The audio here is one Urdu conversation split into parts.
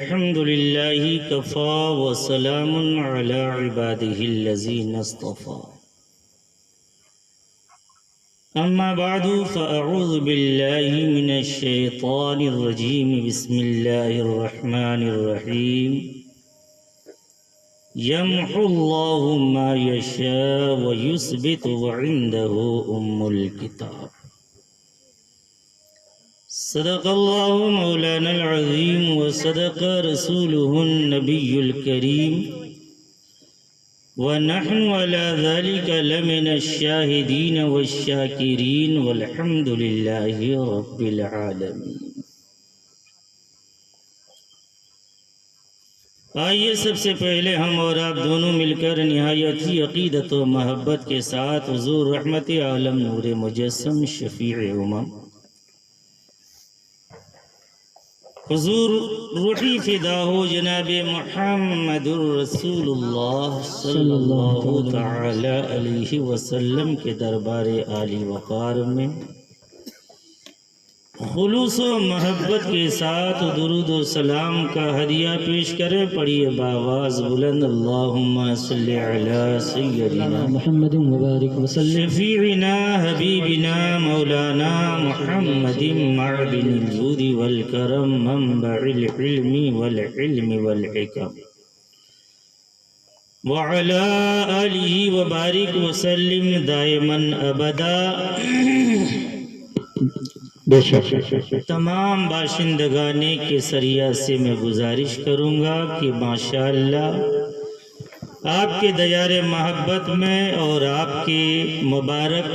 الحمد لله كفى وسلام على عباده الذين اصطفى أما بعد فأعوذ بالله من الشيطان الرجيم بسم الله الرحمن الرحيم يمحو الله ما يشاء ويثبت وعنده أم الكتاب صدق الله مولانا العظيم وصدق رسوله النبي الكريم ونحن على ذلك لمن الشاهدين والشاكرين والحمد لله رب العالمين. آئیے سب سے پہلے ہم اور آپ دونوں مل کر نہایت ہی عقیدت و محبت کے ساتھ حضور رحمت عالم نور مجسم شفیع امم حضور روحی فدا ہو جناب محمد الرسول اللہ صلی اللہ تعالی علیہ وسلم کے دربار عالی وقار میں خلوص و محبت کے ساتھ درود و سلام کا ہدیہ پیش کریں. پڑھیے بآواز بلند اللہم صلی علی سیدنا محمد مبارک وسلم شفیعنا حبیبنا مولانا محمد معدن الجود والکرم منبع العلم والعلم والحکم وعلى آلہ وبارک وسلم دائما ابدا. تمام باشندگان کے سریا سے میں گزارش کروں گا کہ ماشاءاللہ آپ کے دیار محبت میں اور آپ کے مبارک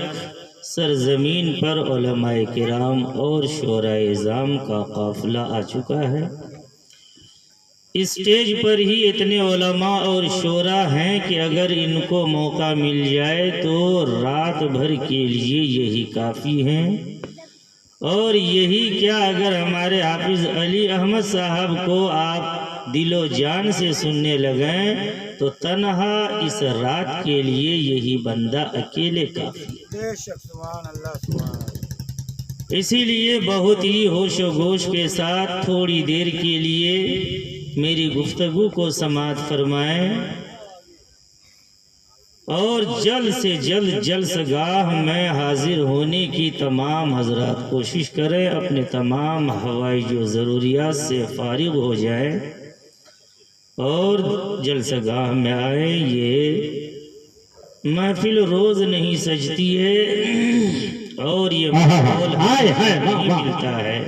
سرزمین پر علماء کرام اور شعراء اعظام کا قافلہ آ چکا ہے. اسٹیج پر ہی اتنے علماء اور شعراء ہیں کہ اگر ان کو موقع مل جائے تو رات بھر کے لیے یہی کافی ہیں. اور یہی کیا اگر ہمارے حافظ علی احمد صاحب کو آپ دل و جان سے سننے لگیں تو تنہا اس رات کے لیے یہی بندہ اکیلے کافی ہے. اسی لیے بہت ہی ہوش و گوش کے ساتھ تھوڑی دیر کے لیے میری گفتگو کو سماعت فرمائیں اور جلد سے جلد جلسگاہ میں حاضر ہونے کی تمام حضرات کوشش کریں. اپنے تمام حوائج و ضروریات سے فارغ ہو جائیں اور جلسگاہ میں آئیں. یہ محفل روز نہیں سجتی ہے اور یہ ماحول نہیں ملتا ہے.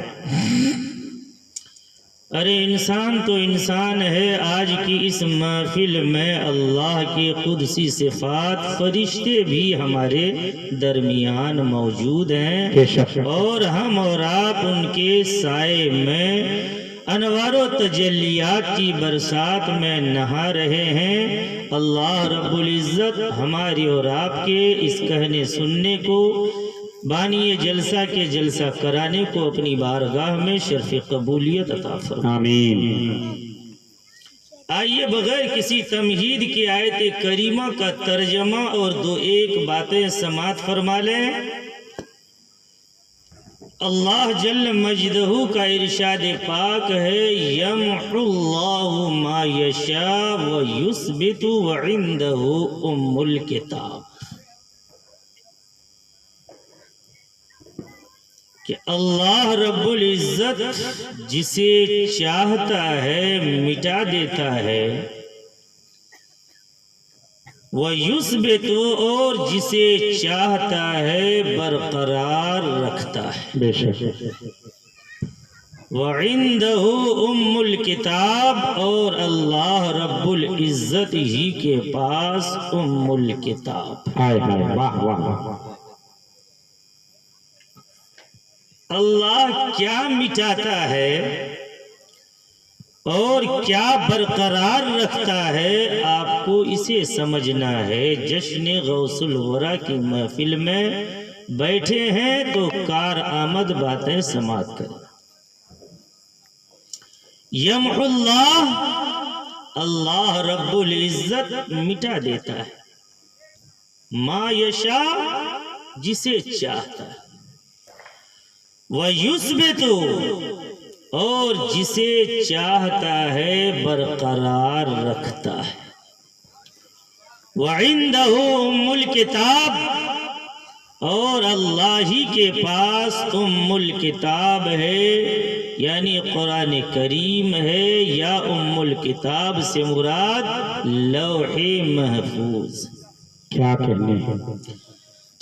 ارے انسان تو انسان ہے. آج کی اس محفل میں اللہ کی قدسی صفات فرشتے بھی ہمارے درمیان موجود ہیں اور ہم اور آپ ان کے سائے میں انوار و تجلیات کی برسات میں نہا رہے ہیں. اللہ رب العزت ہماری اور آپ کے اس کہنے سننے کو بانی جلسہ کے جلسہ کرانے کو اپنی بارگاہ میں شرف قبولیت عطا فرمائے. آمین. آئیے بغیر کسی تمہید کی آیت کریمہ کا ترجمہ اور دو ایک باتیں سماعت فرما لیں. اللہ جل مجدہ کا ارشاد پاک ہے یمحو اللہ ما یشاء ویثبت وعندہ ام الکتاب، کہ اللہ رب العزت جسے چاہتا ہے مٹا دیتا ہے، وَيُثْبِتُ اور جسے چاہتا ہے برقرار رکھتا ہے. بے شک. وَعِنْدَهُ أُمُّ الْكِتَابِ اور اللہ رب العزت ہی کے پاس ام الکتاب. واہ واہ. اللہ کیا مٹاتا ہے اور کیا برقرار رکھتا ہے آپ کو اسے سمجھنا ہے. جشن غوث الورا کی محفل میں بیٹھے ہیں تو کار آمد باتیں سماعت کریں. یمحو اللہ، اللہ رب العزت مٹا دیتا ہے، ما یشاء جسے چاہتا ہے، وَيُثْبِتُ اور جسے چاہتا ہے برقرار رکھتا ہے۔ وَعِندَهُ أُمُّ الْكِتَابِ، اور اللہ ہی کے پاس ام الکتاب ہے، یعنی قرآن کریم ہے، یا ام الکتاب سے مراد لوح محفوظ۔ کیا کہنے ہیں؟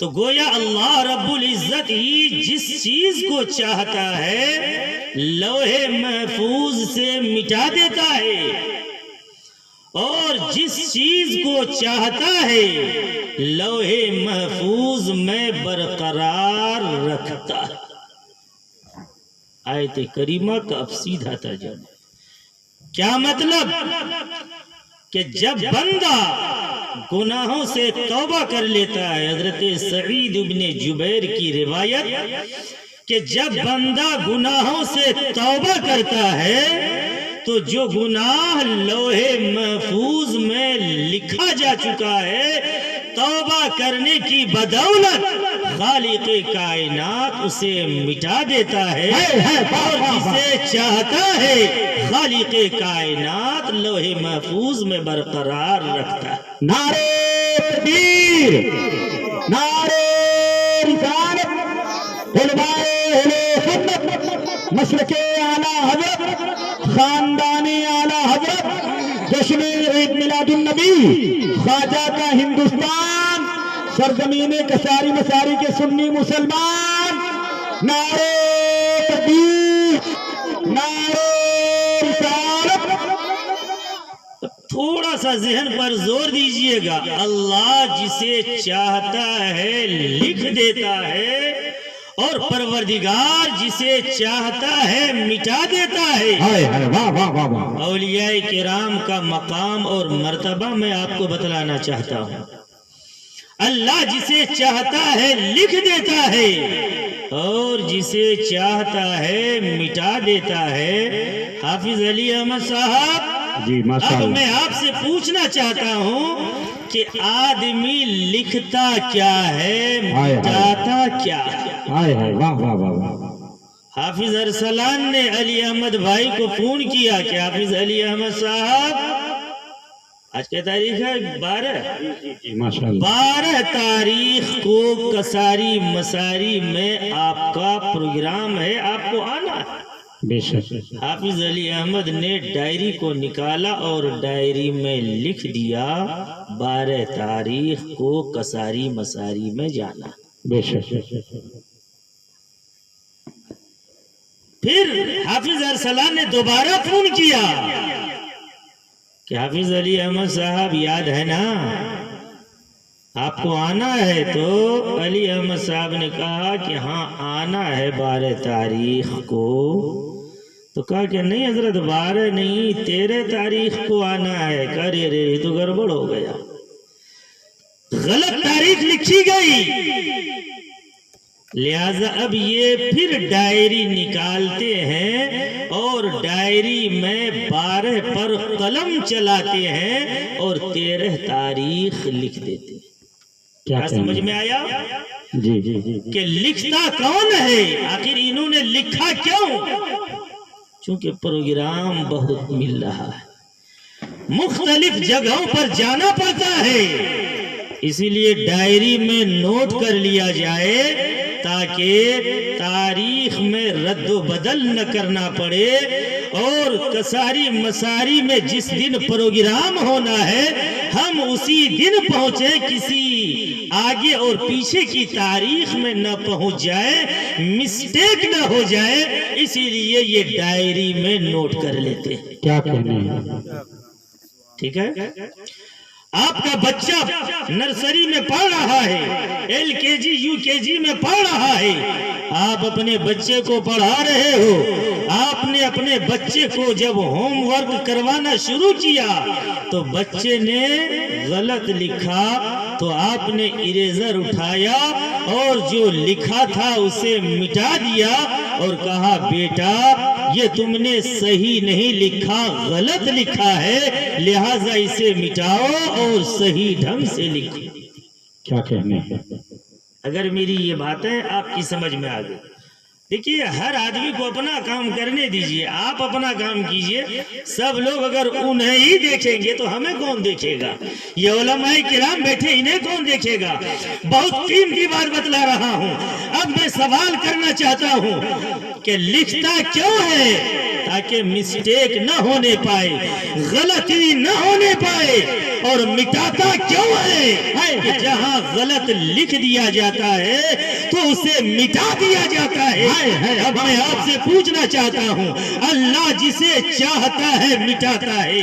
تو گویا اللہ رب العزت ہی جس چیز کو چاہتا ہے لوح محفوظ سے مٹا دیتا ہے، اور جس چیز کو چاہتا ہے لوح محفوظ میں برقرار رکھتا ہے۔ آیت کریمہ کا اب سیدھا ترجمہ کیا مطلب؟ کہ جب بندہ گناہوں سے توبہ کر لیتا ہے، حضرت سعید بن جبیر کی روایت کہ جب بندہ گناہوں سے توبہ کرتا ہے تو جو گناہ لوح محفوظ میں لکھا جا چکا ہے، توبہ کرنے کی بدولت خالق کائنات اسے مٹا دیتا ہے، اور جسے چاہتا ہے خالق کائنات لوح محفوظ میں برقرار رکھتا ہے۔ نعرے تکبیر، نعرے رسالت، علماء اہل سنت، مشرق اعلی حضرت، خاندان اعلی حضرت، جشن عید میلاد النبی، خواجہ کا ہندوستان، سرزمین کساری مساری کے سنی مسلمان، نعرے تکبیر، نعرے رسالت۔ تھوڑا سا ذہن پر زور دیجئے گا، اللہ جسے چاہتا ہے لکھ دیتا ہے، اور پروردگار جسے چاہتا ہے مٹا دیتا ہے۔ واہ واہ واہ واہ۔ اولیاء کرام کا مقام اور مرتبہ میں آپ کو بتلانا چاہتا ہوں۔ اللہ جسے چاہتا ہے لکھ دیتا ہے، اور جسے چاہتا ہے مٹا دیتا ہے۔ حافظ علی احمد صاحب، جی ماشاء اب اللہ۔ میں آپ سے پوچھنا چاہتا ہوں کہ آدمی لکھتا کیا ہے، مٹاتا کیا ہے؟ ہائے ہائے، واہ واہ واہ واہ۔ حافظ ارسلان نے علی احمد بھائی کو فون کیا کہ حافظ علی احمد صاحب، آج کیا تاریخ ہے؟ 12 ماشاء اللہ۔ 12 تاریخ کو کساری مساری میں آپ کا پروگرام ہے، آپ کو آنا ہے۔ بے شک۔ حافظ علی احمد نے ڈائری کو نکالا اور ڈائری میں لکھ دیا 12 تاریخ کو کساری مساری میں جانا۔ بے شک۔ پھر حافظ ارسلان نے دوبارہ فون کیا کہ حافظ علی احمد صاحب یاد ہے نا، آپ کو آنا ہے؟ تو علی احمد صاحب نے کہا کہ ہاں آنا ہے 12 تاریخ کو۔ تو کہا کہ نہیں حضرت 12 نہیں 13 تاریخ کو آنا ہے۔ کہا رے یہ تو گڑبڑ ہو گیا، غلط تاریخ لکھی گئی، لہذا اب یہ پھر ڈائری نکالتے ہیں اور ڈائری میں 12 پر قلم چلاتے ہیں اور 13 تاریخ لکھ دیتے ہیں۔ کیا سمجھ میں آیا؟ جی جی جی۔ کہ لکھتا کون ہے؟ آخر انہوں نے لکھا کیوں؟ چونکہ پروگرام بہت مل رہا ہے، مختلف جگہوں پر جانا پڑتا ہے، اسی لیے ڈائری میں نوٹ کر لیا جائے تاکہ تاریخ میں رد و بدل نہ کرنا پڑے، اور کساری مساری میں جس دن پروگرام ہونا ہے ہم اسی دن پہنچے، کسی آگے اور پیچھے کی تاریخ میں نہ پہنچ جائے، مسٹیک نہ ہو جائے، اسی لیے یہ ڈائری میں نوٹ کر لیتے ہیں۔ کیا کہنے ہیں؟ ٹھیک ہے؟ آپ کا بچہ نرسری میں پڑھ رہا ہے، LKG UKG میں پڑھ رہا ہے، آپ اپنے بچے کو پڑھا رہے ہو، آپ نے اپنے بچے کو جب ہوم ورک کروانا شروع کیا تو بچے نے غلط لکھا تو آپ نے اریزر اٹھایا اور جو لکھا تھا اسے مٹا دیا اور کہا بیٹا یہ تم نے صحیح نہیں لکھا، غلط لکھا ہے، لہٰذا اسے مٹاؤ اور صحیح ڈھنگ سے لکھو۔ کیا کہنے ہیں؟ اگر میری یہ باتیں آپ کی سمجھ میں آ گئی دیکھیے ہر آدمی کو اپنا کام کرنے دیجئے، آپ اپنا کام کیجئے. سب لوگ اگر انہیں ہی دیکھیں گے تو ہمیں کون دیکھے گا؟ یہ علماء کرام بیٹھے، انہیں کون دیکھے گا؟ بہت قیمتی بات بتلا رہا ہوں. اب میں سوال کرنا چاہتا ہوں کہ لکھتا کیوں ہے؟ تاکہ مسٹیک نہ ہونے پائے، غلطی نہ ہونے پائے. اور مٹاتا کیوں ہے؟ کہ جہاں غلط لکھ دیا جاتا ہے تو اسے مٹا دیا جاتا ہے. اب میں آپ سے پوچھنا چاہتا ہوں، اللہ جسے چاہتا ہے مٹاتا ہے،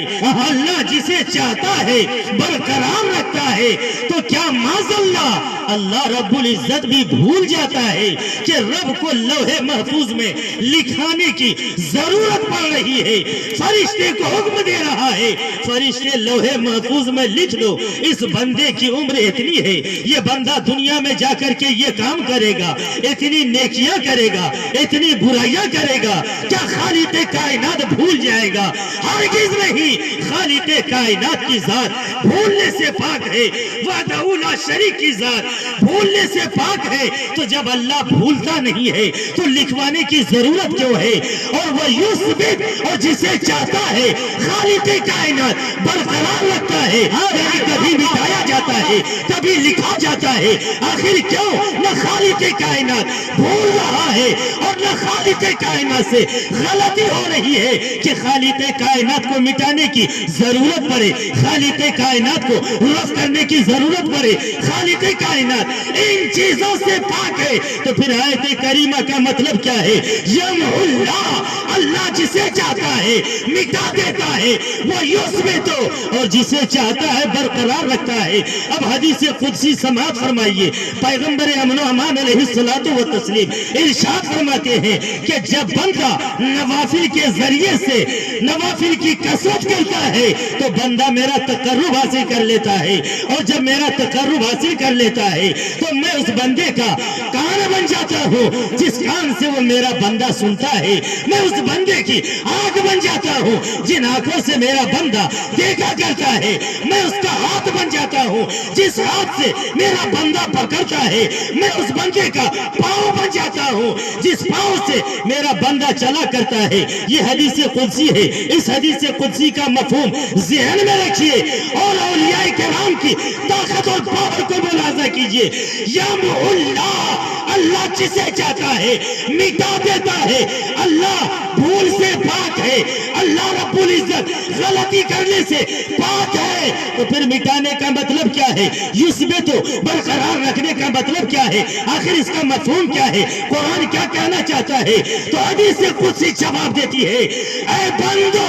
اللہ جسے چاہتا ہے برقرار رکھتا ہے. تو کیا معاذ اللہ رب العزت بھی بھول جاتا ہے کہ رب کو لوح محفوظ میں لکھانے کی ضرورت پڑ رہی ہے؟ فرشتے کو حکم دے رہا ہے، فرشتے لوح محفوظ میں لکھ دو، اس بندے کی عمر اتنی ہے، یہ بندہ دنیا میں جا کر کے یہ کام کرے گا، اتنی نیکیاں کرے گا، اتنی برائیاں کرے گا. کیا خالق کائنات بھول جائے گا؟ ہرگز نہیں. خالق کائنات کی ذات بھولنے سے پاک ہے، وحدہ لا شریک کی ذات بھولنے سے پاک ہے. تو جب اللہ بھولتا نہیں ہے تو لکھوانے کی ضرورت کیوں ہے؟ اور وہ یثبت، اور جسے چاہتا ہے خالق کائنات برقرار رکھتا ہے، یعنی کبھی مٹایا جاتا ہے کبھی لکھا جاتا ہے. آخر کیوں؟ نہ خالق کائنات بھول رہا ہے اور نہ خالق کائنات سے غلطی ہو رہی ہے کہ خالق کائنات کو مٹانے کی ضرورت پڑے، خالق کائنات کو رفع کرنے کی ضرورت پڑے. خالق کائنات ان چیزوں سے پاک ہے. تو پھر آیت کریمہ کا مطلب کیا ہے؟ یمحو اللہ، اللہ جسے چاہتا ہے مٹا دیتا ہے. وہ یثبت، اور جسے چاہتا ہے برقرار رکھتا ہے. اب حدیث قدسی سماعت فرمائیے. پیغمبر امن و امان علیہ الصلوۃ والتسلیم ارشاد فرماتے ہیں کہ جب بندہ نوافل کے ذریعے سے نوافل کی کثرت کرتا ہے تو بندہ میرا تقرب حاصل کر لیتا ہے، اور جب میرا تقرب حاصل کر لیتا ہے تو میں اس بندے کا کان بن جاتا ہوں، جس کان سے وہ میرا بندہ سنتا ہے. میں اس بندے کی آنکھ بن جاتا ہوں، جن آنکھوں سے میرا بندہ دیکھا کرتا ہے. میں اس کا ہاتھ بن جاتا ہوں، جس ہاتھ سے میرا بندہ پکڑتا ہے. میں اس بندے کا پاؤں بن جاتا ہوں، جس پاؤں سے میرا بندہ چلا کرتا ہے. یہ حدیث قدسی ہے. اس حدیث قدسی کا مفہوم ذہن میں رکھیے اور اولیاء کرام کی طاقت اور پاور کو ملاحظہ کیجئے. یمحو اللہ، اللہ جسے چاہتا ہے مٹا دیتا ہے. اللہ بھول سے پاک ہے، اللہ رب العزت غلطی کرنے سے پاک ہے. تو پھر مٹانے کا مطلب کیا ہے؟ یثبت، برقرار رکھنے کا مطلب کیا ہے؟ آخر اس کا مفہوم کیا ہے؟ قرآن کیا کہنا چاہتا ہے؟ تو حدیث قدسی جواب دیتی ہے، اے بندو،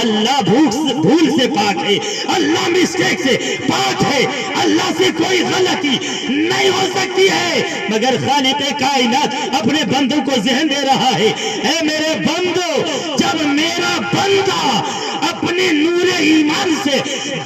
اللہ بھول سے پاک ہے، اللہ مسٹیک سے پاک ہے، اللہ سے کوئی غلطی نہیں ہو سکتی ہے. مگر خالق کائنات اپنے بندوں کو ذہن دے رہا ہے، اے میرے بندو، جب میرا بندہ اپنے نور ایمان سے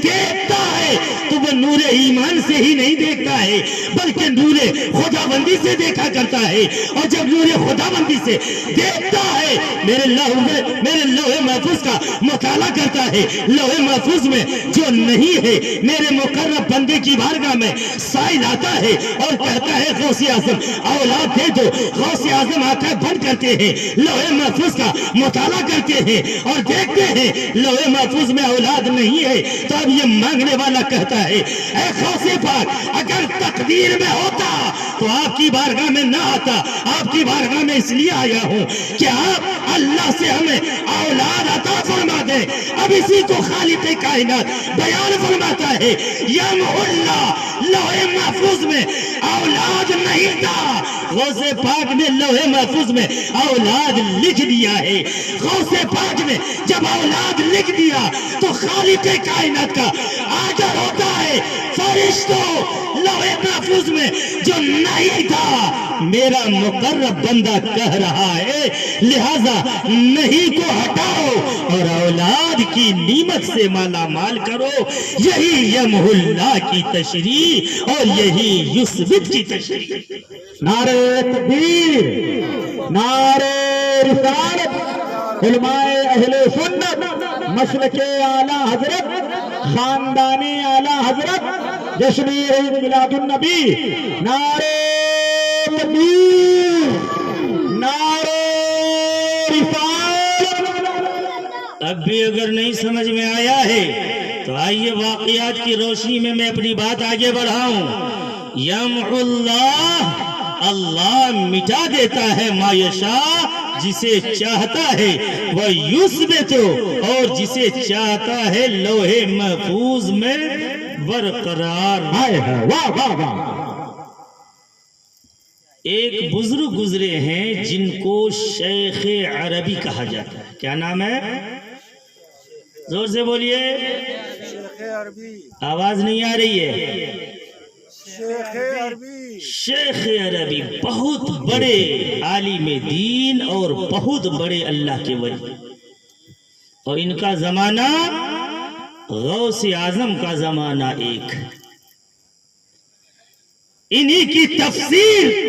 دیکھتا ہے تو وہ نور ایمان سے ہی نہیں دیکھتا ہے بلکہ نور خداوندی سے دیکھا کرتا ہے. اور جب نور خداوندی سے دیکھتا ہے، میرے لوح محفوظ کا مطالعہ کرتا ہے، لوح محفوظ میں جو نہیں ہے میرے مقرب بندے کی بارگاہ میں سائل آتا ہے اور کہتا ہے غوث اعظم اولاد دے دو. غوث اعظم آنکھیں بند کرتے ہیں، لوح محفوظ کا مطالعہ کرتے ہیں اور دیکھتے ہیں لوح محفوظ میں اولاد نہیں ہے. تو اب یہ مانگنے والا کہتا ہے، اے غوث پاک، اگر تقدیر میں ہوتا تو آپ کی بارگاہ میں نہ آتا. آپ کی بارگاہ میں اس لیے آیا ہوں کہ آپ اللہ سے ہمیں اولاد عطا فرما دیں. اب اسی کو خالق کائنات بیان فرماتا ہے، یمحو اللہ، لوح محفوظ میں اولاد نہیں تھا، غوث پاک نے لوح محفوظ میں اولاد لکھ دیا ہے. غوث پاک نے جب اولاد لکھ دیا تو خالق کائنات کا آرڈر ہوتا ہے، فرشتوں، لوح محفوظ میں جو نہیں تھا میرا مقرب بندہ کہہ رہا ہے، لہذا نہیں کو ہٹاؤ اور اولاد کی نعمت سے مالا مال کرو. یہی یمحو اللہ کی تشریح اور یہی یثبت کی تشریح. نعرہ تکبیر، نعرہ رسالت، علماء اہل سنت، مسلک اعلی حضرت، خاندان اعلی حضرت، جشن عید میلاد النبی، نعرہ تکبیر، نعرہ اب بھی اگر نہیں سمجھ میں آیا ہے تو آئیے واقعات کی روشنی میں اپنی بات آگے بڑھاؤں۔ یمحو اللہ، اللہ مٹا دیتا ہے ما یشاء، جسے چاہتا ہے، وَیُثْبِتُ، اور جسے چاہتا ہے لوح محفوظ میں برقرار۔ واہ واہ واہ۔ ایک بزرگ گزرے ہیں جن کو شیخ عربی کہا جاتا ہے، کیا نام ہے؟ زور سے بولیے، شیخ عربی، آواز نہیں آ رہی ہے۔ شیخ عربی، شیخ عربی بہت بڑے عالم دین اور بہت بڑے اللہ کے ولی، اور ان کا زمانہ غوث اعظم کا زمانہ ایک۔ انہی کی تفسیر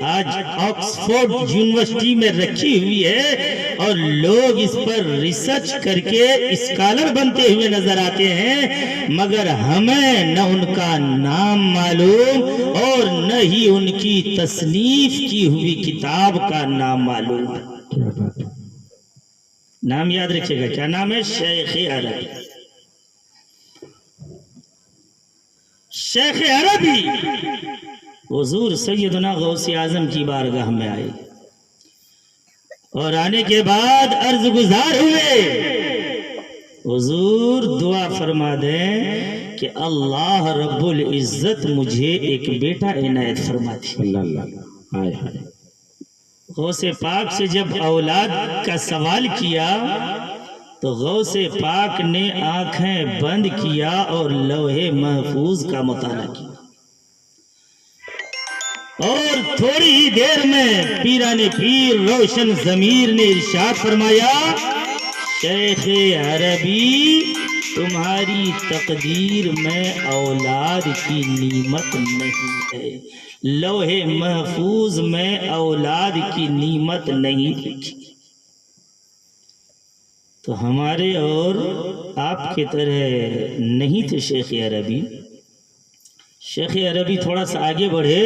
آج آکسفورڈ یونیورسٹی میں رکھی ہوئی ہے اور لوگ اس پر ریسرچ کر کے اسکالر بنتے ہوئے نظر آتے ہیں، مگر ہمیں نہ ان کا نام معلوم اور نہ ہی ان کی تصنیف کی ہوئی کتاب کا نام معلوم۔ نام یاد رکھیے گا، کیا نام ہے؟ شیخ عربی۔ شیخ عربی حضور سیدنا غوث اعظم کی بارگاہ میں آئے اور آنے کے بعد عرض گزار ہوئے، حضور دعا فرما دیں کہ اللہ رب العزت مجھے ایک بیٹا عنایت فرما دے۔ غوث پاک سے جب اولاد کا سوال کیا تو غوث پاک نے آنکھیں بند کیا اور لوح محفوظ کا مطالعہ کیا، اور تھوڑی ہی دیر میں پیران پیر روشن ضمیر نے ارشاد فرمایا، شیخ عربی تمہاری تقدیر میں اولاد کی نعمت نہیں ہے، لوح محفوظ میں اولاد کی نعمت نہیں لکھی۔ تو ہمارے اور آپ کی طرح نہیں تھے شیخ عربی۔ شیخ عربی تھوڑا سا آگے بڑھے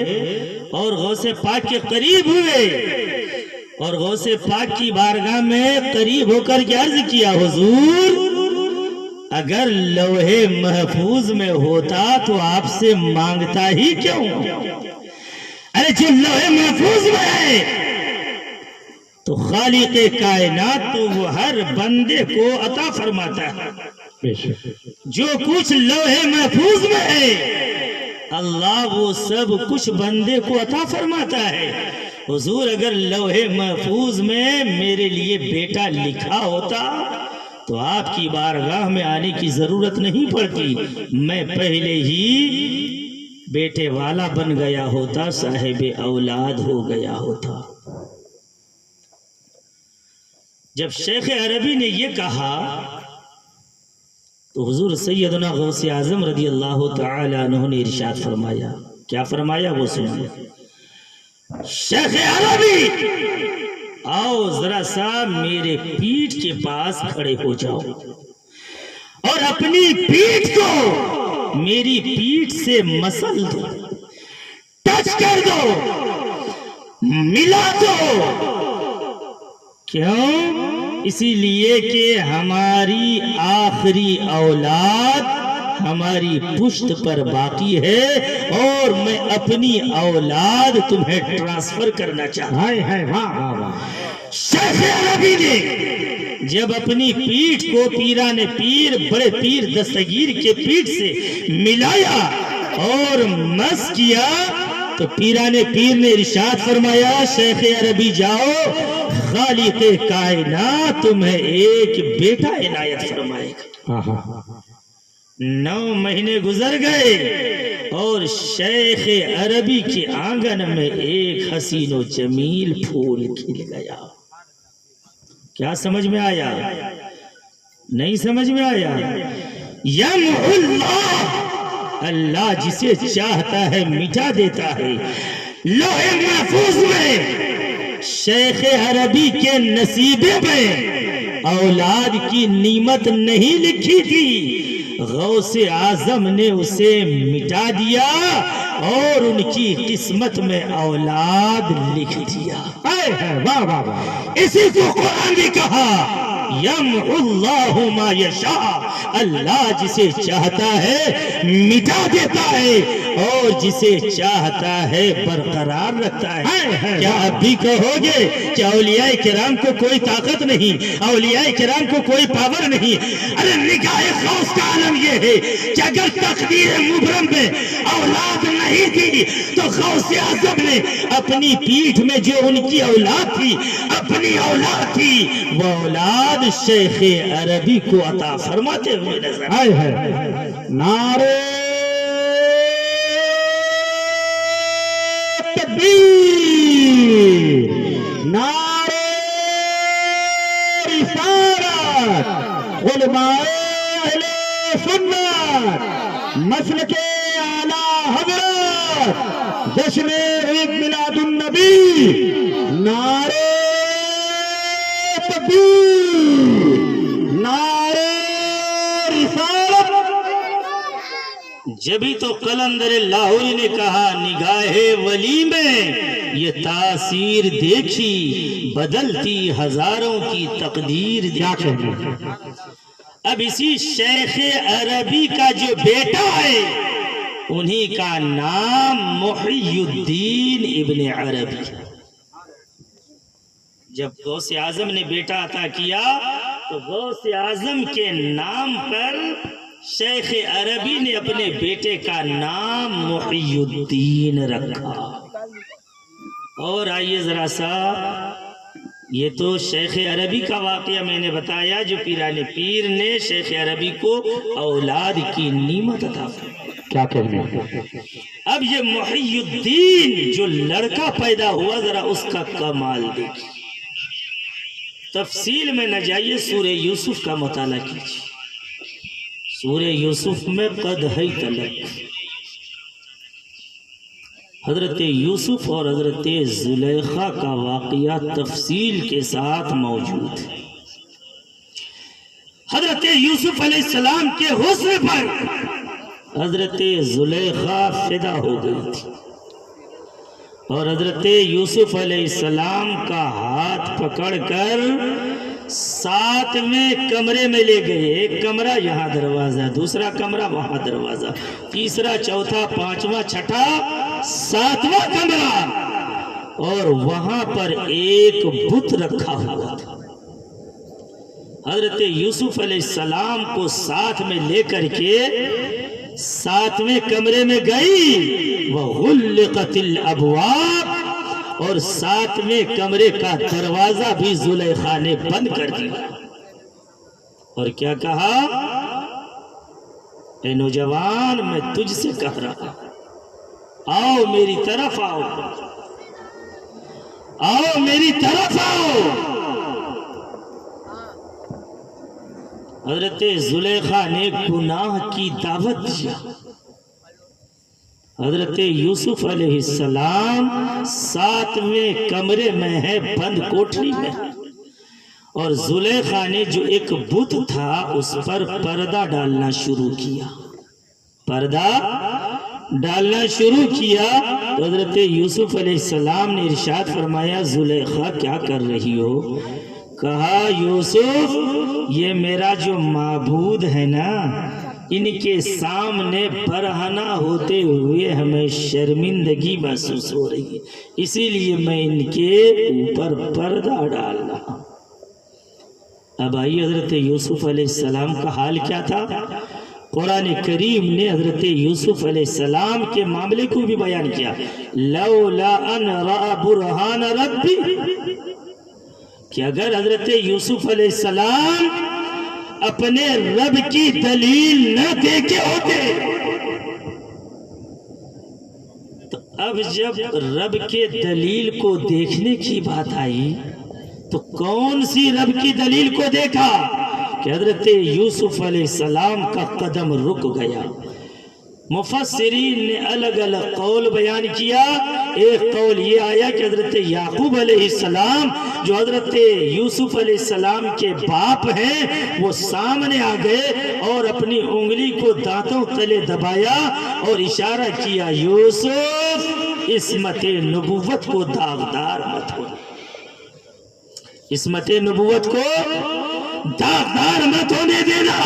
اور غوث پاک کے قریب ہوئے اور غوث پاک کی بارگاہ میں قریب ہو کر کے عرض کیا، حضور اگر لوح محفوظ میں ہوتا تو آپ سے مانگتا ہی کیوں؟ ارے جو لوح محفوظ میں ہے تو خالق کائنات تو وہ ہر بندے کو عطا فرماتا ہے، جو کچھ لوح محفوظ میں ہے اللہ وہ سب کچھ بندے کو عطا فرماتا ہے۔ حضور اگر لوح محفوظ میں میرے لیے بیٹا لکھا ہوتا تو آپ کی بارگاہ میں آنے کی ضرورت نہیں پڑتی، میں پہلے ہی بیٹے والا بن گیا ہوتا، صاحب اولاد ہو گیا ہوتا۔ جب شیخ عربی نے یہ کہا تو حضور سیدنا غوث اعظم رضی اللہ تعالی عنہ نے ارشاد فرمایا، کیا فرمایا وہ سنیے، شیخ عربی آؤ ذرا سا میرے پیٹھ کے پاس کھڑے ہو جاؤ اور اپنی پیٹھ کو میری پیٹھ سے مسل دو، ٹچ کر دو، ملا دو۔ کیوں؟ اسی لیے کہ ہماری آخری اولاد ہماری پشت پر باقی ہے اور میں اپنی اولاد تمہیں ٹرانسفر کرنا چاہتا ہوں۔ شیخ عربی نے جب اپنی پیٹھ کو پیران پیر بڑے پیر دستگیر کے پیٹھ سے ملایا اور مس کیا تو پیران پیر نے ارشاد فرمایا، شیخ عربی جاؤ، خالق کائنات تمہیں ایک بیٹا عنایت فرمائے گا۔ 9 مہینے گزر گئے اور شیخ عربی کے آنگن میں ایک حسین و جمیل پھول کھل گیا۔ کیا سمجھ میں آیا؟ نہیں سمجھ میں آیا؟ یمحو اللہ، اللہ جسے چاہتا ہے مٹا دیتا ہے۔ لوح محفوظ میں شیخ عربی کے نصیبے میں اولاد کی نعمت نہیں لکھی تھی، غوث اعظم نے اسے مٹا دیا اور ان کی قسمت میں اولاد لکھ دیا۔ اسی کو قرآن نے کہا، یمحو اللہ ما یشاء، اللہ جسے چاہتا ہے مٹا دیتا ہے اور جسے چاہتا ہے برقرار رکھتا ہے۔ کیا اب بھی کہو گے کہ اولیاء کرام کو کوئی طاقت نہیں، اولیاء کرام کو کوئی پاور نہیں؟ ارے نگاہ غوث کا عالم یہ ہے کہ اگر تقدیر مبرم میں اولاد نہیں تھی تو غوث اعظم نے اپنی پیٹھ میں جو ان کی اولاد تھی، اپنی اولاد تھی، وہ اولاد شیخ عربی کو عطا فرماتے ہوئے نظر آئے ہیں۔ نعرہ تکبیر، نعرہ رسالت، علماء اہل سنت مسلک اعلی حضرت جشن عید میلاد النبی، نعرہ تکبیر، نعرہ رسالت۔ جبھی تو قلندر لاہوری نے کہا نگاہ ولی میں یہ تاثیر دیکھی، بدلتی ہزاروں کی تقدیر کیا دیکھی۔ کہتے ہیں؟ اب اسی شیخ عربی کا جو بیٹا ہے انہی کا نام محی الدین ابن عربی۔ جب غوث اعظم نے بیٹا عطا کیا تو غوث اعظم کے نام پر شیخ عربی نے اپنے بیٹے کا نام محی الدین رکھا۔ اور آئیے ذرا سا، یہ تو شیخ عربی کا واقعہ میں نے بتایا جو پیران پیر نے شیخ عربی کو اولاد کی نعمت عطا فرمائی۔ کیا کہتے ہیں؟ اب یہ محی الدین جو لڑکا پیدا ہوا، ذرا اس کا کمال دیکھیے۔ تفصیل میں نہ جائیے، سورہ یوسف کا مطالعہ کیجیے۔ سورہ یوسف میں قدحی تلک حضرت یوسف اور حضرت زلیخا کا واقعہ تفصیل کے ساتھ موجود ہے۔ حضرت یوسف علیہ السلام کے حسن پر حضرت زلیخا فدا ہو گئی تھی، اور حضرت یوسف علیہ السلام کا ہاتھ پکڑ کر 7ویں کمرے میں لے گئے۔ ایک کمرہ یہاں دروازہ، دوسرا کمرہ وہاں دروازہ، تیسرا چوتھا پانچواں چھٹا 7واں کمرہ، اور وہاں پر ایک بت رکھا ہوا تھا۔ حضرت یوسف علیہ السلام کو ساتھ میں لے کر کے 7ویں کمرے میں گئی، وَغُلِّقَتِ الْأَبْوَابِ، اور 7ویں کمرے کا دروازہ بھی زلیخا نے بند کر دیا، اور کیا کہا؟ اے نوجوان، میں تجھ سے کہہ رہا، آؤ میری طرف آؤ، آؤ میری طرف آؤ۔ حضرت زلیخا نے گناہ کی دعوت دیا۔ حضرت یوسف علیہ السلام 7ویں کمرے میں ہے، بند کوٹری میں، اور زلیخا نے جو ایک بت تھا اس پر پردہ ڈالنا شروع کیا، پردہ ڈالنا شروع کیا۔ تو حضرت یوسف علیہ السلام نے ارشاد فرمایا، زلیخا کیا کر رہی ہو؟ کہا، یوسف یہ میرا جو معبود ہے نا، ان کے سامنے برہنہ ہوتے ہوئے ہمیں شرمندگی محسوس ہو رہی ہے، اسی لیے میں ان کے اوپر پردہ ڈال رہا ہوں۔ اب آئیے حضرت یوسف علیہ السلام کا حال کیا تھا؟ قرآن کریم نے حضرت یوسف علیہ السلام کے معاملے کو بھی بیان کیا، لولا ان رأى برہان ربی، کہ اگر حضرت یوسف علیہ السلام اپنے رب کی دلیل نہ دیکھے ہوتے، تو اب جب رب کے دلیل کو دیکھنے کی بات آئی تو کون سی رب کی دلیل کو دیکھا کہ حضرت یوسف علیہ السلام کا قدم رک گیا۔ مفسرین نے الگ الگ قول بیان کیا۔ ایک قول یہ آیا کہ حضرت یعقوب علیہ السلام جو حضرت یوسف علیہ السلام کے باپ ہیں وہ سامنے آ گئے اور اپنی انگلی کو دانتوں تلے دبایا اور اشارہ کیا، یوسف عصمت نبوت کو داغدار مت ہو، عصمت نبوت کو داغدار مت ہونے دینا،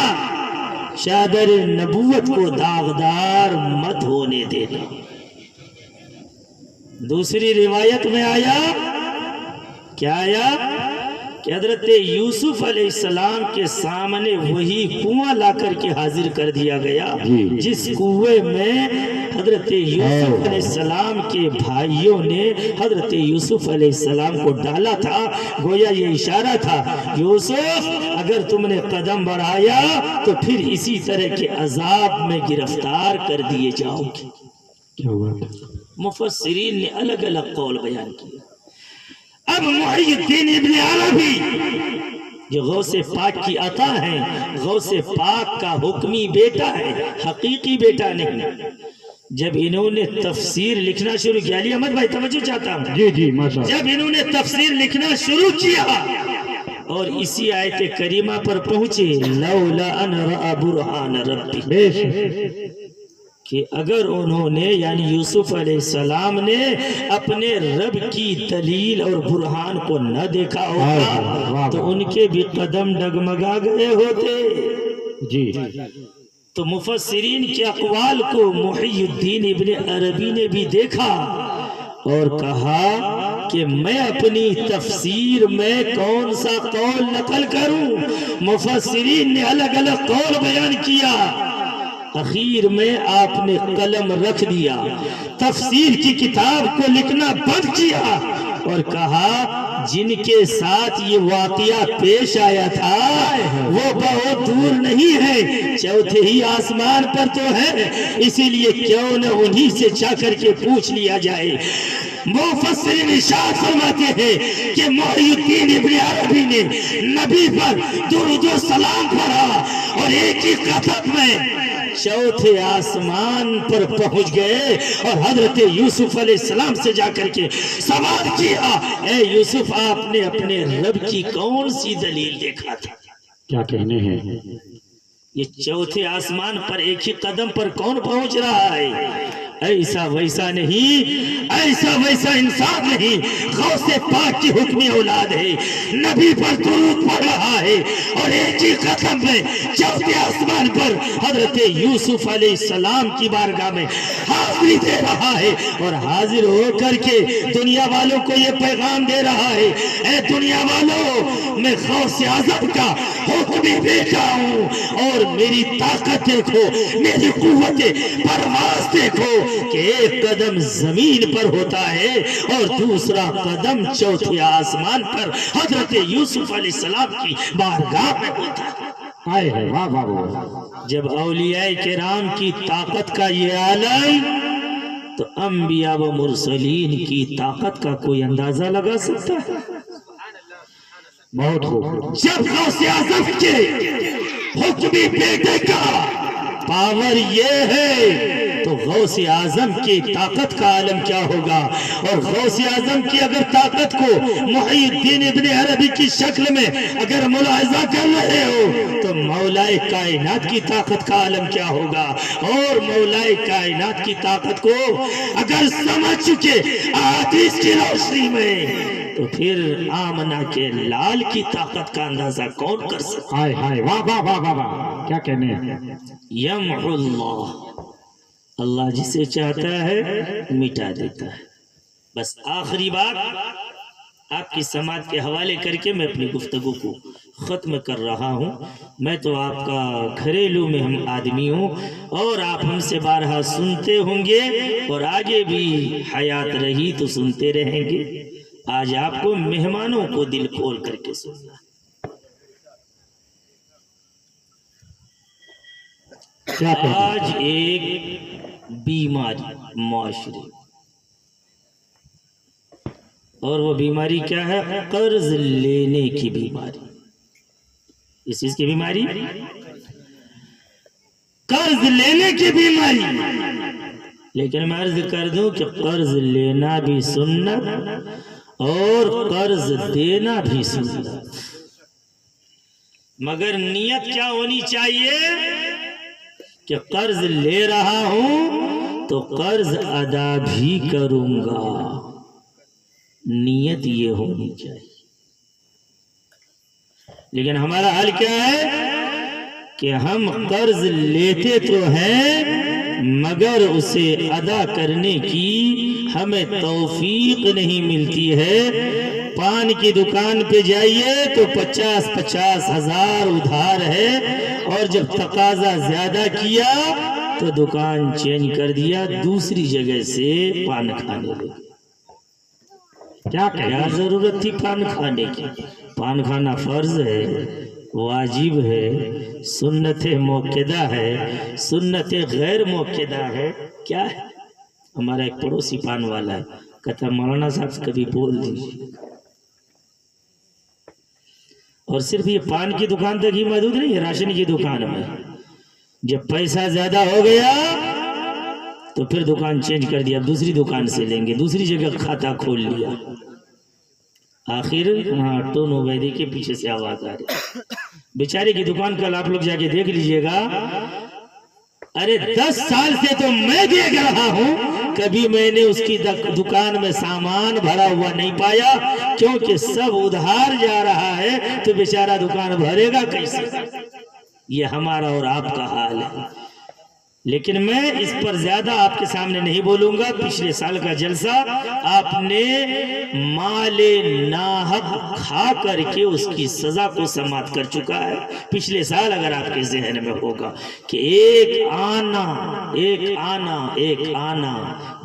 چادر نبوت کو داغدار مت ہونے دینا۔ دوسری روایت میں آیا کیا آیا کہ حضرت یوسف علیہ السلام کے سامنے وہی کنواں لا کر کے حاضر کر دیا گیا جس کنویں میں حضرت یوسف علیہ السلام کے بھائیوں نے حضرت یوسف علیہ السلام کو ڈالا تھا۔ گویا یہ اشارہ تھا، یوسف اگر تم نے قدم بڑھایا تو پھر اسی طرح کے عذاب میں گرفتار کر دیے جاؤ گے۔ کیا ہوا؟ مفسرین نے الگ الگ قول بیان کیا۔ اب محی الدین ابن عربی جو غوث پاک کی عطا ہیں، غوث پاک کا حکمی بیٹا ہے، حقیقی بیٹا نہیں، جب انہوں نے تفسیر لکھنا شروع کیا، علی احمد بھائی توجہ چاہتا ہوں، جی ماشاءاللہ، جب انہوں نے تفسیر لکھنا شروع کیا اور اسی آیت کریمہ پر پہنچے لولا ان رأى برہان ربی، بے شک کہ اگر انہوں نے یعنی یوسف علیہ السلام نے اپنے رب کی دلیل اور برہان کو نہ دیکھا ہوتا تو ان کے بھی قدم ڈگمگا گئے ہوتے۔ جی تو مفسرین کے اقوال کو محی الدین ابن عربی نے بھی دیکھا اور کہا کہ میں اپنی تفسیر میں کون سا قول نقل کروں۔ مفسرین نے الگ الگ قول بیان کیا، اخیر میں آپ نے قلم رکھ دیا، تفسیر کی کتاب کو لکھنا بند کیا اور کہا جن کے ساتھ یہ واقعہ پیش آیا تھا وہ بہت دور نہیں ہے، چوتھے ہی آسمان پر تو ہے، اسی لیے کیوں نہ انہی سے جا کر کے پوچھ لیا جائے۔ مفسرین ارشاد فرماتے ہیں کہ محی الدین ابن عربی نے نبی پر درود و سلام پڑھا اور ایک ہی قدم میں چوتھے آسمان پر پہنچ گئے اور حضرت یوسف علیہ السلام سے جا کر کے سوال کیا، اے یوسف آپ نے اپنے رب کی کون سی دلیل دیکھا تھا؟ کیا کہنے ہیں؟ یہ چوتھے آسمان پر ایک ہی قدم پر کون پہنچ رہا ہے؟ ایسا ویسا نہیں، ایسا ویسا انسان نہیں، غوث پاک کی حکمی اولاد ہے، نبی پر درود پڑھ رہا ہے اور ایک ہی قدم میں چوتھے آسمان پر حضرت یوسف علیہ السلام کی بارگاہ میں حاضری دے رہا ہے اور حاضر ہو کر کے دنیا والوں کو یہ پیغام دے رہا ہے، اے دنیا والوں میں غوث اعظم کا حکمی بیٹا ہوں اور میری طاقت دیکھو، میری قوت پرواز دیکھو کہ ایک قدم زمین پر ہوتا ہے اور دوسرا قدم چوتھے آسمان پر حضرت یوسف علیہ السلام کی بارگاہ میں ہوتا ہے۔ آئے ہے واہ واہ واہ۔ جب اولیاء کرام کی طاقت کا یہ عالم تو انبیاء و مرسلین کی طاقت کا کوئی اندازہ لگا سکتا ہے؟ بہت خوب۔ جب غوث اعظم کے حکمی بیٹے کا پاور یہ ہے تو غوث اعظم کی طاقت کا عالم کیا ہوگا؟ اور غوث اعظم کی اگر طاقت کو محی الدین ابن عربی کی شکل میں اگر ملاحظہ کر رہے ہو تو مولا کائنات کی طاقت کا عالم کیا ہوگا؟ اور مولا کائنات کی طاقت کو اگر سمجھ چکے احادیث کی روشنی میں تو پھر آمنہ کے لال کی طاقت کا اندازہ کون کر سکتا؟ آئے ہائے واہ واہ واہ واہ واہ، کیا کہنے ہیں؟ یمحو اللہ، اللہ جسے چاہتا ہے مٹا دیتا ہے۔ بس آخری بات آپ کی سماعت کے حوالے کر کے میں اپنی گفتگو کو ختم کر رہا ہوں۔ میں تو آپ کا گھریلو میں ہم آدمی ہوں اور آپ ہم سے بارہا سنتے ہوں گے اور آگے بھی حیات رہی تو سنتے رہیں گے۔ آج آپ کو مہمانوں کو دل کھول کر کے سننا۔ آج ایک بیماری معاشرے اور وہ بیماری کیا ہے؟ قرض لینے کی بیماری۔ اس چیز کی بیماری قرض لینے کی بیماری۔ لیکن میں عرض کر دوں کہ قرض لینا بھی سنت اور قرض دینا بھی سنت، مگر نیت کیا ہونی چاہیے کہ قرض لے رہا ہوں تو قرض ادا بھی کروں گا، نیت یہ ہونی چاہیے۔ لیکن ہمارا حال کیا ہے کہ ہم قرض لیتے تو ہیں مگر اسے ادا کرنے کی ہمیں توفیق نہیں ملتی ہے۔ پان کی دکان پہ جائیے تو 50-50 ہزار ادھار ہے، اور جب تقاضا زیادہ کیا تو دکان چینج کر دیا، دوسری جگہ سے پان کھانے لگے۔ کیا ضرورت تھی پان کھانے کی؟ پان کھانا فرض ہے، واجب ہے، سنت موقدہ ہے، سنت غیر موقدہ ہے۔ کیا ہے؟ ہمارا ایک پڑوسی پان والا ہے، کہتا مولانا صاحب کبھی بول دیجیے۔ اور صرف یہ پان کی دکان تک ہی محدود نہیں ہے، راشن کی دکان میں جب پیسہ زیادہ ہو گیا تو پھر دکان چینج کر دیا، دوسری دکان سے لیں گے، دوسری جگہ کھاتا کھول لیا۔ آخر ٹون عبیدی کے پیچھے سے آواز آ رہی، بیچارے کی دکان کل آپ لوگ جا کے دیکھ لیجئے گا۔ ارے 10 سال سے تو میں دیکھ رہا ہوں، کبھی میں نے اس کی دکان میں سامان بھرا ہوا نہیں پایا، کیونکہ سب ادھار جا رہا ہے تو بیچارہ دکان بھرے گا کیسے؟ یہ ہمارا اور آپ کا حال ہے۔ لیکن میں اس پر زیادہ آپ کے سامنے نہیں بولوں گا۔ پچھلے سال کا جلسہ آپ نے مال ناحق کھا کر کے اس کی سزا کو سماعت کر چکا ہے۔ پچھلے سال اگر آپ کے ذہن میں ہوگا کہ ایک آنا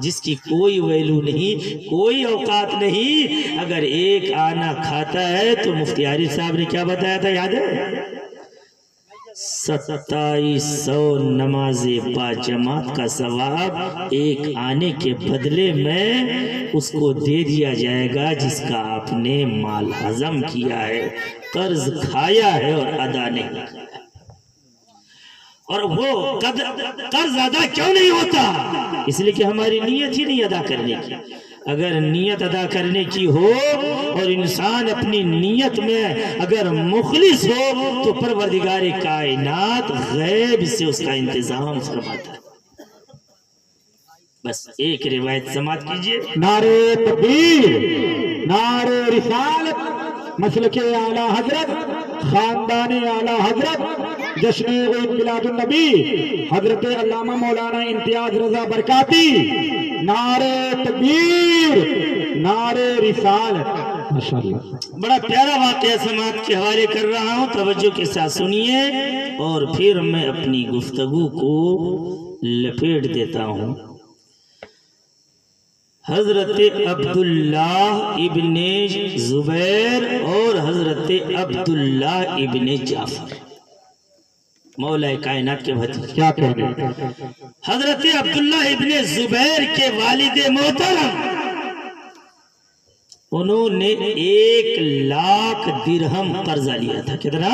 جس کی کوئی ویلو نہیں، کوئی اوقات نہیں، اگر ایک آنا کھاتا ہے تو مفتی عارف صاحب نے کیا بتایا تھا، یاد ہے؟ 2700 نماز با جماعت کا ثواب ایک آنے کے بدلے میں اس کو دے دیا جائے گا جس کا آپ نے مال ہضم کیا ہے، قرض کھایا ہے اور ادا نہیں کیا۔ اور وہ قرض ادا کیوں نہیں ہوتا؟ اس لیے کہ ہماری نیت ہی نہیں ادا کرنے کی۔ اگر نیت ادا کرنے کی ہو اور انسان اپنی نیت میں اگر مخلص ہو تو پروردگار کائنات غیب سے اس کا انتظام فرماتا ہے۔ بس ایک روایت سماعت کیجئے۔ نعرہ تکبیر، نعرہ رسالت، مسلک اعلی حضرت، خاندان اعلی حضرت، جشن عید میلاد النبی حضرت علامہ مولانا امتیاز رضا برکاتی، نعرہ تکبیر، نعرہ رسالت۔ ماشاءاللہ بڑا پیارا واقعہ سماعت کے حوالے کر رہا ہوں، توجہ کے ساتھ سنیے اور پھر میں اپنی گفتگو کو لپیٹ دیتا ہوں۔ حضرت عبداللہ ابن زبیر اور حضرت عبداللہ ابن جعفر مولا کائنات کے بھتیجے، کیا کہنے؟ حضرت عبداللہ ابن زبیر کے والد محترم، انہوں نے 1,00,000 درہم قرضہ لیا تھا۔ کتنا؟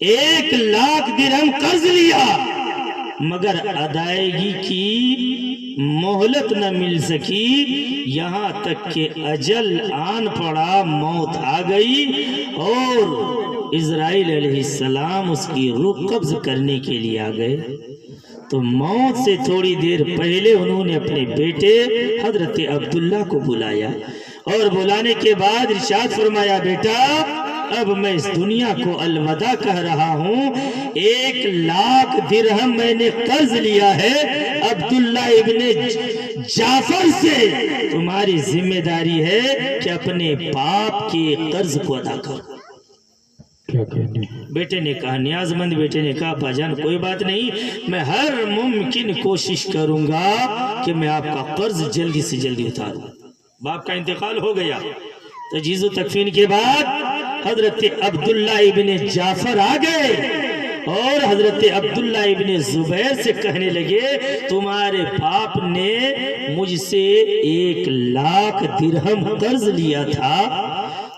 1,00,000 درہم قرض لیا، مگر ادائیگی کی مہلت نہ مل سکی، یہاں تک کہ اجل آن پڑا، موت آ گئی اور اسرائیل علیہ السلام اس کی روح قبض کرنے کے لیے آ گئے۔ تو موت سے تھوڑی دیر پہلے انہوں نے اپنے بیٹے حضرت عبداللہ کو بلایا اور بلانے کے بعد ارشاد فرمایا، بیٹا اب میں اس دنیا کو الوداع کہہ رہا ہوں، 1,00,000 درہم میں نے قرض لیا ہے عبداللہ ابن جعفر سے، تمہاری ذمہ داری ہے کہ اپنے باپ کے قرض کو ادا کرو۔ کیا کہنے؟ بیٹے نے کہا، نیاز مند بیٹے نے کہا، ابا جان کوئی بات نہیں، میں ہر ممکن کوشش کروں گا کہ میں آپ کا قرض جلدی سے جلدی اتاروں۔ باپ کا انتقال ہو گیا، تجہیز و تکفین کے بعد حضرت عبداللہ ابن جعفر آ گئے اور حضرت عبداللہ ابن زبیر سے کہنے لگے، تمہارے باپ نے مجھ سے 1,00,000 درہم قرض لیا تھا۔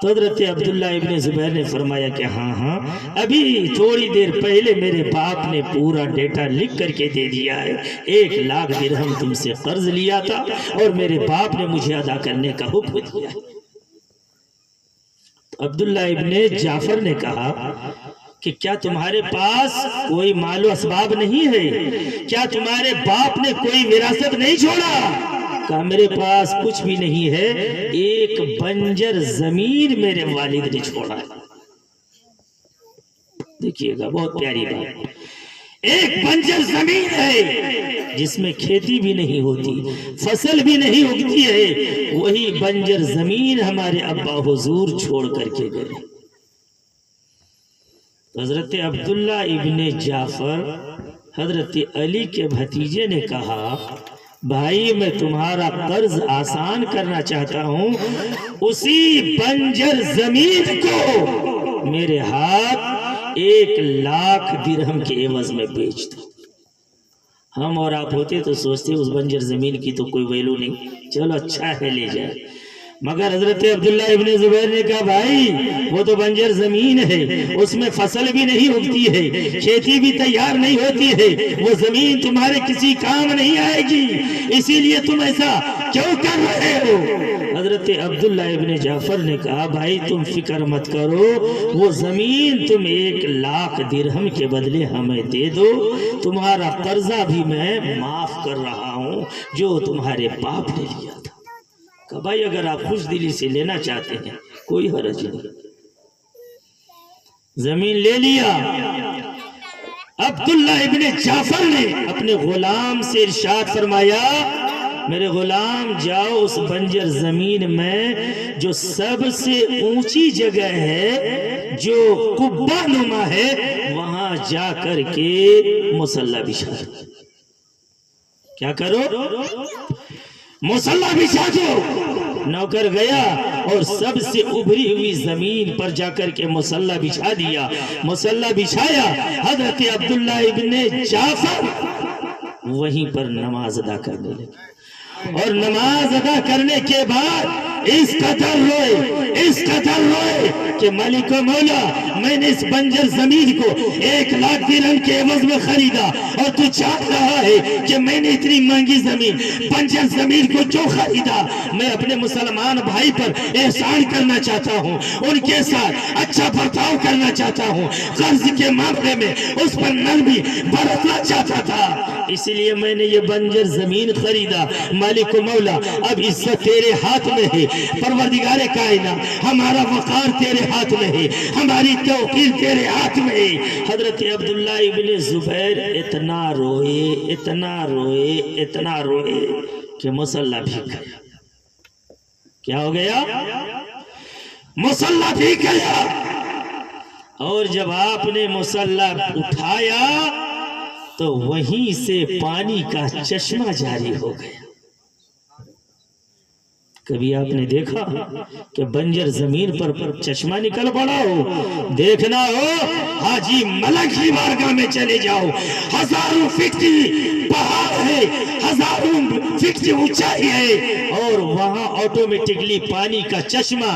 تو حضرت عبداللہ ابن زبیر نے فرمایا کہ ہاں ابھی تھوڑی دیر پہلے میرے باپ نے پورا ڈیٹا لکھ کر کے دے دیا ہے، 1,00,000 درہم تم سے قرض لیا تھا اور میرے باپ نے مجھے ادا کرنے کا حکم دیا۔ عبداللہ ابن جعفر نے کہا کہ کیا تمہارے پاس کوئی مال و اسباب نہیں ہے؟ کیا تمہارے باپ نے کوئی وراثت نہیں چھوڑا؟ کہا میرے پاس کچھ بھی نہیں ہے، ایک بنجر زمین میرے والد نے چھوڑا ہے۔ دیکھیے گا بہت پیاری بات. ایک بنجر زمین ہے جس میں کھیتی بھی نہیں ہوتی، فصل بھی نہیں اگتی ہے، وہی بنجر زمین ہمارے ابا حضور چھوڑ کر کے گئے. حضرت عبداللہ ابن جعفر حضرت علی کے بھتیجے نے کہا بھائی میں تمہارا قرض آسان کرنا چاہتا ہوں، اسی بنجر زمین کو میرے ہاتھ 1,00,000 درہم کے عوض میں بیچ دو. ہم اور آپ ہوتے تو سوچتے اس بنجر زمین کی تو کوئی ویلو نہیں، چلو اچھا ہے لے جائے. مگر حضرت عبداللہ ابن زبیر نے کہا بھائی وہ تو بنجر زمین ہے، اس میں فصل بھی نہیں اگتی ہے، کھیتی بھی تیار نہیں ہوتی ہے، وہ زمین تمہارے کسی کام نہیں آئے گی، اسی لیے تم ایسا کیوں کر رہے ہو؟ حضرت عبداللہ ابن جعفر نے کہا بھائی تم فکر مت کرو، وہ زمین تم 1,00,000 درہم کے بدلے ہمیں دے دو، تمہارا قرضہ بھی میں معاف کر رہا ہوں جو تمہارے باپ نے لیا تھا. کہ بھائی اگر آپ خوش دلی سے لینا چاہتے ہیں کوئی حرج نہیں. زمین لے لیا. عبداللہ ابن جعفر نے اپنے غلام سے ارشاد فرمایا میرے غلام جاؤ اس بنجر زمین میں جو سب سے اونچی جگہ ہے، جو قبہ نما ہے، وہاں جا کر کے مصلی بچھا دو. کیا کرو؟ مصلی بچھا دو. نوکر گیا اور سب سے ابھری ہوئی زمین پر جا کر کے مصلی بچھا دیا. مصلی بچھایا. حضرت عبداللہ ابن جعفر وہیں پر نماز ادا کرنے لگے، اور نماز ادا کرنے کے بعد اس قدر روئے کہ مالک و مولا میں نے اس بنجر زمین کو 1,00,000 درہم کے عوض میں خریدا، اور تو چاہ رہا ہے کہ میں نے اتنی مہنگی زمین بنجر زمین کو جو خریدا، میں اپنے مسلمان بھائی پر احسان کرنا چاہتا ہوں، ان کے ساتھ اچھا برتاؤ کرنا چاہتا ہوں، قرض کے معاملے میں اس پر نرمی برتنا چاہتا تھا، اس لیے میں نے یہ بنجر زمین خریدا. مالک و مولا اب عزت تیرے ہاتھ میں ہے، پروردگار کائنات ہمارا وقار تیرے ہاتھ میں ہے، ہماری توقیر تیرے ہاتھ میں ہے. حضرت عبداللہ ابن زبیر اتنا روئے کہ مصلی بھیگ گیا. کیا ہو گیا؟ مصلی بھیگ گیا. اور جب آپ نے مصلی اٹھایا تو وہیں سے پانی کا چشمہ جاری ہو گیا. کبھی آپ نے دیکھا کہ بنجر زمین پر چشمہ نکل پڑا ہو؟ دیکھنا ہو حاجی ملک کی بارگاہ میں چلے جاؤ، 1000 فٹ کی پہاڑ ہے، 1000 فٹ کی اونچائی ہے، اور وہاں آٹومیٹکلی پانی کا چشمہ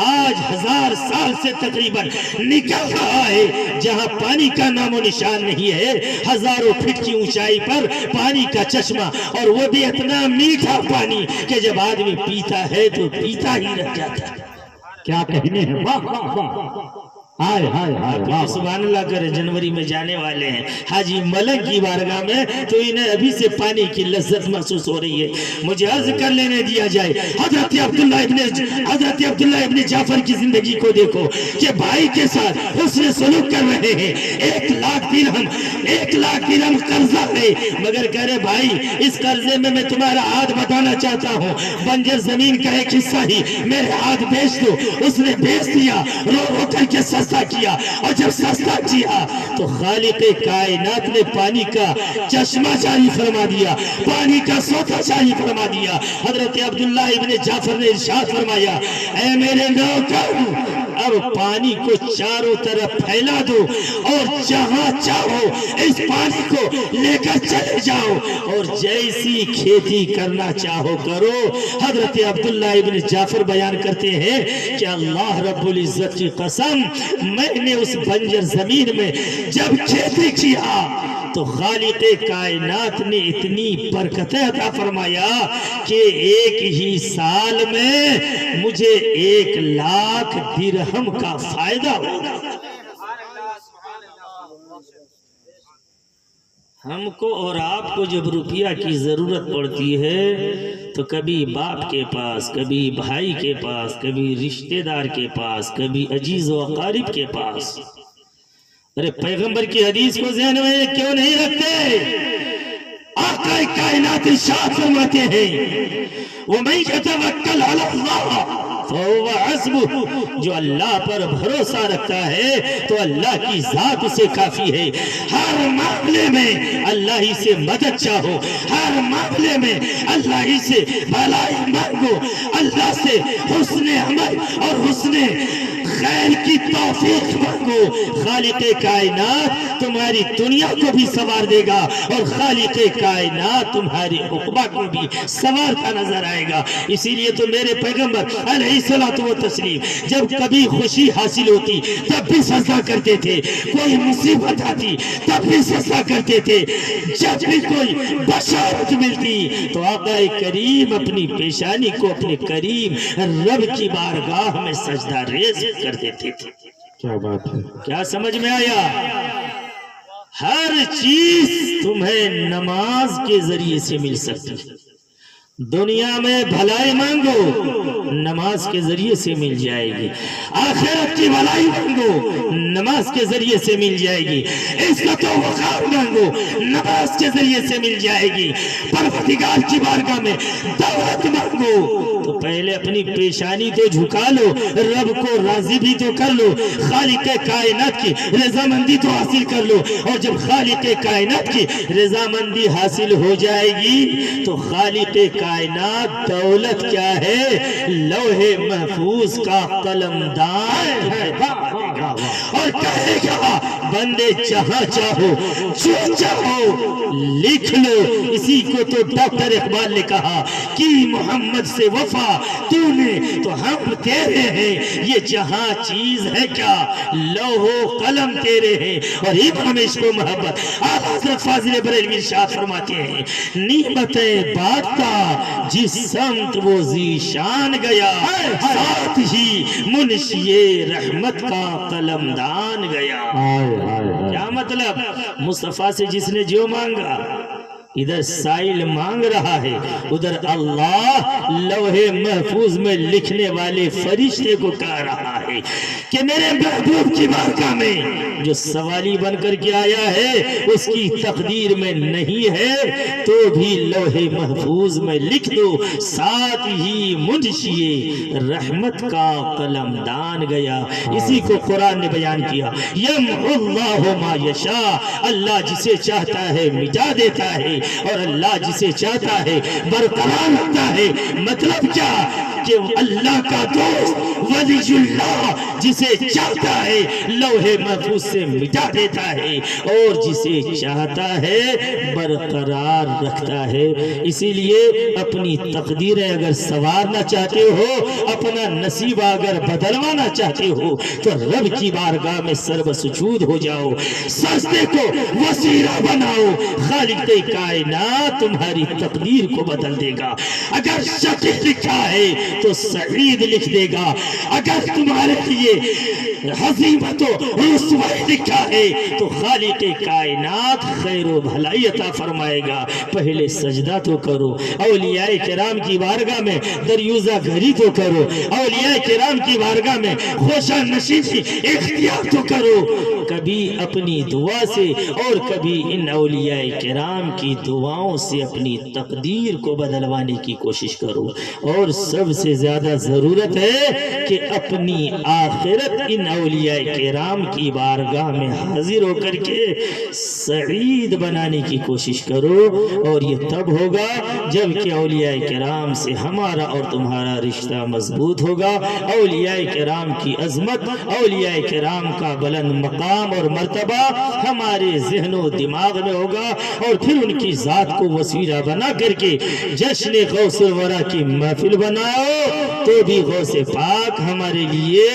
آج 1000 سال سے تقریباً نکل رہا ہے. جہاں پانی کا نام و نشان نہیں ہے، 1000 فٹ کی اونچائی پر پانی کا چشمہ، اور وہ بھی اتنا میٹھا پانی کہ جب آدمی پیتا ہے تو پیتا ہی رہ جاتا ہے. کیا کہنے ہیں؟ واہ واہ واہ، ہائے ہائے ہائے واہ. سبحان اللہ کرے. جنوری میں جانے والے ہیں حاجی ملک کی بارگاہ میں، تو انہیں ابھی سے پانی کی لذت محسوس ہو رہی ہے. مجھے عرض کر لینے دیا جائے حضرت عبداللہ ابن جعفر کی زندگی کو دیکھو کہ بھائی کے ساتھ حسن سلوک کر رہے ہیں. 1,00,000 درہم قرضہ ہے، مگر کہہ رہے بھائی اس قرضے میں میں تمہارا ہاتھ بتانا چاہتا ہوں، بنجر زمین کا ایک حصہ ہی میرے ہاتھ بیچ دو. اس نے بیچ دیا، رو رو کر کے سستا کیا، اور جب سستا کیا تو خالق کائنات نے پانی کا چشمہ جاری فرما دیا، پانی کا سوتا جاری فرما دیا. حضرت عبداللہ ابن جعفر نے ارشاد فرمایا اے میرے نوکر اب پانی کو چاروں طرف پھیلا دو، اور جہاں چاہو اس پانی کو لے کر چلے جاؤ، اور جیسی کھیتی کرنا چاہو کرو. حضرت عبداللہ ابن جعفر بیان کرتے ہیں کہ اللہ رب العزت کی قسم میں نے اس بنجر زمین میں جب کھیتی کیا تو خالق کائنات نے اتنی برکتیں عطا فرمایا کہ ایک ہی سال میں مجھے 1,00,000 درہم کا فائدہ ہوگا. ہم کو اور آپ کو جب روپیہ کی ضرورت پڑتی ہے تو کبھی باپ کے پاس، کبھی بھائی کے پاس، کبھی رشتہ دار کے پاس، کبھی عزیز و اقارب کے پاس، ارے پیغمبر کی حدیث کو ذہن میں کیوں نہیں رکھتے؟ آقا کائنات ارشاد فرماتے ہیں وَمَن يَتَوَكَّلْ عَلَى اللَّهِ فَهُوَ حَسْبُهُ، جو اللہ پر بھروسہ رکھتا ہے تو اللہ کی ذات اسے کافی ہے۔ ہر معاملے میں اللہ ہی سے مدد چاہو، ہر معاملے میں اللہ ہی سے بھلائی مانگو، اللہ سے حسن عمل اور حسن خیر کی توفیق مانگو۔ خالق کائنات تمہاری دنیا کو بھی سنوار دے گا اور خالق کائنات تمہاری عقبہ کو بھی سنوارتا نظر آئے گا۔ اسی لیے تو میرے پیغمبر علیہ الصلوۃ والتسلیم جب کبھی خوشی حاصل ہوتی تب بھی سجدہ کرتے تھے، کوئی مصیبت آتی تب بھی سجدہ کرتے تھے، جب بھی کوئی بشارت ملتی تو آقا کریم اپنی پیشانی کو اپنے کریم رب کی بارگاہ میں سجدہ ریز کر دیتے تھے۔ کیا بات ہے، کیا سمجھ میں آیا؟ ہر چیز تمہیں نماز کے ذریعے سے مل سکتی ہے۔ دنیا میں بھلائی مانگو، نماز کے ذریعے سے مل جائے گی۔ آخرت کی بھلائی مانگو، نماز کے ذریعے سے مل جائے گی۔ عزت و وقار مانگو، نماز کے ذریعے سے مل جائے گی۔ پروردگار کی بارگاہ میں دعوت مانگو تو پہلے اپنی پیشانی تو جھکا لو، رب کو راضی بھی تو کر لو، خالق کائنات کی رضامندی تو حاصل کر لو، اور جب خالق کائنات کی رضامندی حاصل ہو جائے گی تو خالق کائنات دولت کیا ہے؟ لوح محفوظ کا قلمدان ہے اور کہے گا بندے جہاں چاہو جو چاہو لکھ لو۔ اسی کو تو ڈاکٹر اقبال نے کہا کہ محمد سے وفا تو نے تو ہم تیرے ہیں، یہ جہاں چیز ہے کیا لوح و قلم تیرے ہیں۔ اور امام عشق و محبت اعلیٰ حضرت فاضل بریلوی ارشاد فرماتے ہیں نعمتیں بانٹتا جس سمت وہ ذیشان گیا، ساتھ ہی منشی رحمت کا قلمدان گیا۔ کیا مطلب؟ مصطفیٰ سے جس نے جو مانگا، ادھر سائل مانگ رہا ہے، ادھر اللہ لوح محفوظ میں لکھنے والے فرشتے کو کہہ رہا ہے کہ میرے محبوب کی بارگاہ میں جو سوالی بن کر کے آیا ہے اس کی تقدیر میں نہیں ہے تو بھی لوح محفوظ میں لکھ دو، ساتھ ہی منشی رحمت کا قلمدان گیا۔ اسی کو قرآن نے بیان کیا، یمحو اللہ ما یشاء، اللہ جسے چاہتا ہے مٹا دیتا ہے اور اللہ جسے چاہتا ہے برقرار رکھتا ہے۔ مطلب کیا کہ اللہ کا دوست ولی اللہ جسے چاہتا ہے لوح محفوظ سے مٹا دیتا ہے اور جسے چاہتا ہے برقرار رکھتا ہے۔ اسی لیے اپنی تقدیریں اگر سنوارنا چاہتے ہو، اپنا نصیب اگر بدلوانا چاہتے ہو تو رب کی بارگاہ میں سر بسجود ہو جاؤ، سجدے کو وسیلہ بناؤ، خالق کائنات تمہاری تقدیر کو بدل دے گا۔ اگر شقی لکھا ہے تو سعید لکھ دے گا، اگر تمہارے لیے ہزیمت و رسوائی لکھا ہے تو خالق کائنات خیر و بھلائی عطا فرمائے گا۔ پہلے سجدہ تو کرو، اولیاء کرام کی بارگاہ میں دریوزہ گھری تو کرو، اولیاء کرام کی بارگاہ میں خوشا نشینی اختیار تو کرو۔ کبھی اپنی دعا سے اور کبھی ان اولیاء کرام کی دعاؤں سے اپنی تقدیر کو بدلوانے کی کوشش کرو۔ اور سب سے زیادہ ضرورت ہے کہ اپنی آخرت ان اولیاء کرام کی بارگاہ میں حاضر ہو کر کے سعید بنانے کی کوشش کرو، اور یہ تب ہوگا جب کہ اولیاء کرام سے ہمارا اور تمہارا رشتہ مضبوط ہوگا۔ اولیاء کرام کی عظمت، اولیاء کرام کا بلند مقام اور مرتبہ ہمارے ذہن و دماغ میں ہوگا، اور پھر ان کی ذات کو وسیلہ بنا کر کے جشن غوث الورا کی محفل بناؤ تو بھی غوث پاک ہمارے لیے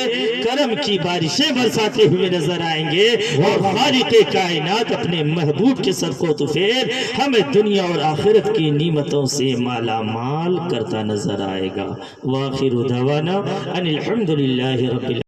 کرم کی بارشیں برساتے ہوئے نظر آئیں گے، اور خالق کائنات اپنے محبوب کے صدقہ و فیر ہمیں دنیا اور آخرت کی نعمتوں سے مالا مال کرتا نظر آئے گا۔ وآخر دعوانا ان الحمدللہ رب العالمین۔